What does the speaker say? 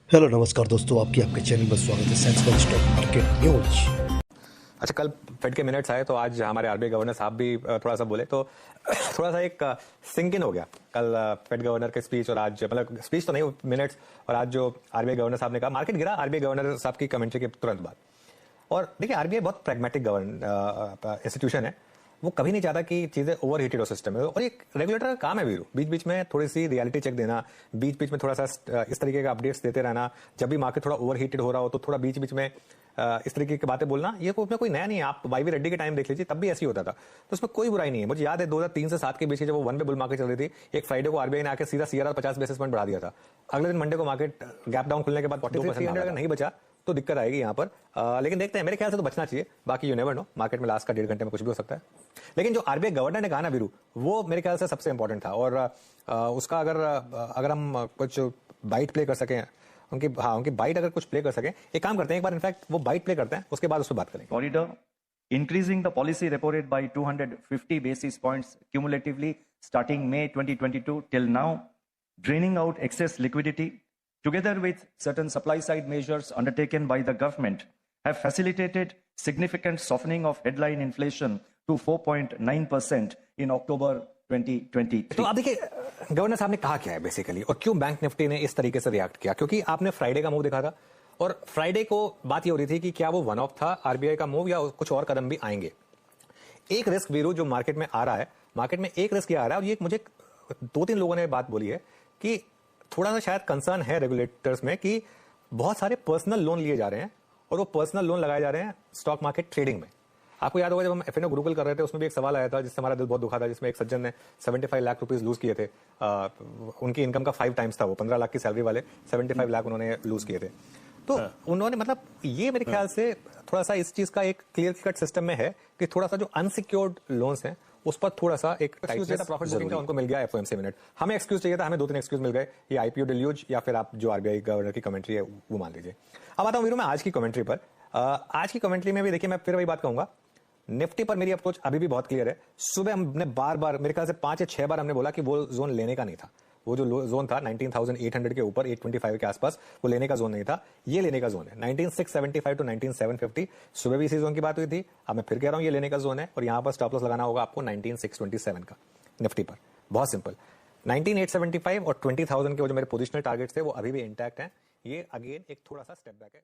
Hello नमस्कार दोस्तों, आपके चैनल में स्वागत है सेंसिबल स्टॉक मार्केट न्यूज। अच्छा, कल फेड के मिनट्स आए तो आज हमारे आरबीआई गवर्नर साहब भी थोड़ा सा बोले तो थोड़ा सा एक सिंक इन हो गया कल फेड गवर्नर के स्पीच और आज मतलब स्पीच तो नहीं, मिनट्स और आज जो आरबीआई गवर्नर साहब ने कहा। मार्केट गिरा आरबीआई गवर्नर साहब की कमेंट्री के तुरंत बाद। और देखिए, आरबीआई बहुत प्रैग्मेटिक इंस्टीट्यूशन है। वो कभी नहीं चाहता कि चीजें ओवर हीटेड हो सिस्टम में, और एक रेगुलेटर का काम है वीरू, बीच बीच में थोड़ी सी रियलिटी चेक देना, बीच बीच में थोड़ा सा इस तरीके का अपडेट्स देते रहना। जब भी मार्केट थोड़ा ओवर हीटेड हो रहा हो तो थोड़ा बीच बीच में इस तरीके की बातें बोलना, ये कोई नया नहीं है। आप वाईवी रेड्डी के टाइम देख लीजिए, तब भी ऐसे ही होता था, तो उसमें कोई बुराई नहीं है। मुझे याद है 2003 से 7 के बीच जब वो वन पे बुल मार्केट चल रही थी, एक फ्राइडे को आरबीआई ने आकर सीधा सीआरआर 50 बेसिस पॉइंट बढ़ा दिया था। अगले दिन मंडे को मार्केट गैप डाउन खुलने के बाद 4300 अगर नहीं बचा तो दिक्कत आएगी यहाँ पर। लेकिन देखते हैं, मेरे ख्याल से तो बचना चाहिए। बाकी यू नेवर नो, मार्केट में लास्ट का 1.5 घंटे में कुछ भी हो सकता है। लेकिन जो आरबीआई गवर्नर ने कहा ना वीरू, वो मेरे ख्याल से सबसे इंपॉर्टेंट था। और उसका अगर हम कुछ बाइट प्ले कर सकें, उनकी बाइट अगर कुछ प्ले कर सकें, एक काम करते हैं, एक बार इनफैक्ट वो बाइट प्ले करते हैं, उसके बाद उस पर बात करेंगे। Corridor, increasing the policy repo rate by 250 basis points cumulatively starting May 2022 till now, draining out excess liquidity, together with certain supply side measures undertaken by the government, have facilitated significant softening of headline inflation to 4.9% in October 2023. तो आप देखिए, governor साहब ने कहा क्या है basically, और क्यों बैंक निफ्टी ने इस तरीके से रिएक्ट किया। क्योंकि आपने फ्राइडे का मूव देखा था, और फ्राइडे को बात ये हो रही थी कि क्या वो वन ऑफ था आरबीआई का मूव, या कुछ और कदम भी आएंगे। एक रिस्क वीरू जो मार्केट में आ रहा है, मार्केट में एक रिस्क ये आ रहा है, और ये मुझे 2-3 लोगों ने बात बोली है कि थोड़ा सा शायद कंसर्न है रेगुलेटर्स में कि बहुत सारे पर्सनल लोन लिए जा रहे हैं, और वो पर्सनल लोन लगाए जा रहे हैं स्टॉक मार्केट ट्रेडिंग में। आपको याद होगा जब हम एफएनओ गुरुकुल कर रहे थे, उसमें भी एक सवाल आया था जिससे हमारा दिल बहुत दुखा था, जिसमें एक सज्जन ने 75 लाख रुपीस लूज किए थे। उनकी इनकम का 5 टाइम्स था, वो 15 लाख की सैलरी वाले 75 लाख उन्होंने लूज किए थे। तो उन्होंने मतलब ये मेरे ख्याल से थोड़ा सा इस चीज का एक क्लियर कट सिस्टम में है कि थोड़ा सा जो अनसिक्योर्ड लोन्स हैं उस पर थोड़ा सा एक प्रॉफिट बुकिंग का उनको मिल गया एफओएमसी मिनट। हमें एक्सक्यूज चाहिए था, हमें 2-3 एक्सक्यूज मिल गए, ये आईपीओ डिल्यूज या फिर आप जो आरबीआई गवर्नर की कमेंट्री है वो मान लीजिए। अब आता हूं वीरू मैं आज की कमेंट्री पर। आज की कमेंट्री में भी देखिए, मैं फिर वही बात कहूंगा, निफ्टी पर मेरी अप्रोच अभी भी बहुत क्लियर है। सुबह हमने बार मेरे ख्याल से 5 या 6 बार हमने बोला कि वो जोन लेने का नहीं था। वो जो जोन था 19,800 के ऊपर 825 के आसपास, वो लेने का जोन नहीं था, ये लेने का जोन है 19,675 टू 19,750। सुबह भी इसी जोन की बात हुई थी, अब मैं फिर कह रहा हूं ये लेने का जोन है, और यहां पर स्टॉप लॉस लगाना होगा आपको 19,627 का निफ्टी पर। बहुत सिंपल, 19,875 और 20,000 के वो जो मेरे पोजिशनल टारगेट्स थे वो अभी भी इंटैक्ट हैं। ये अगेन एक थोड़ा सा स्टेप बैक है।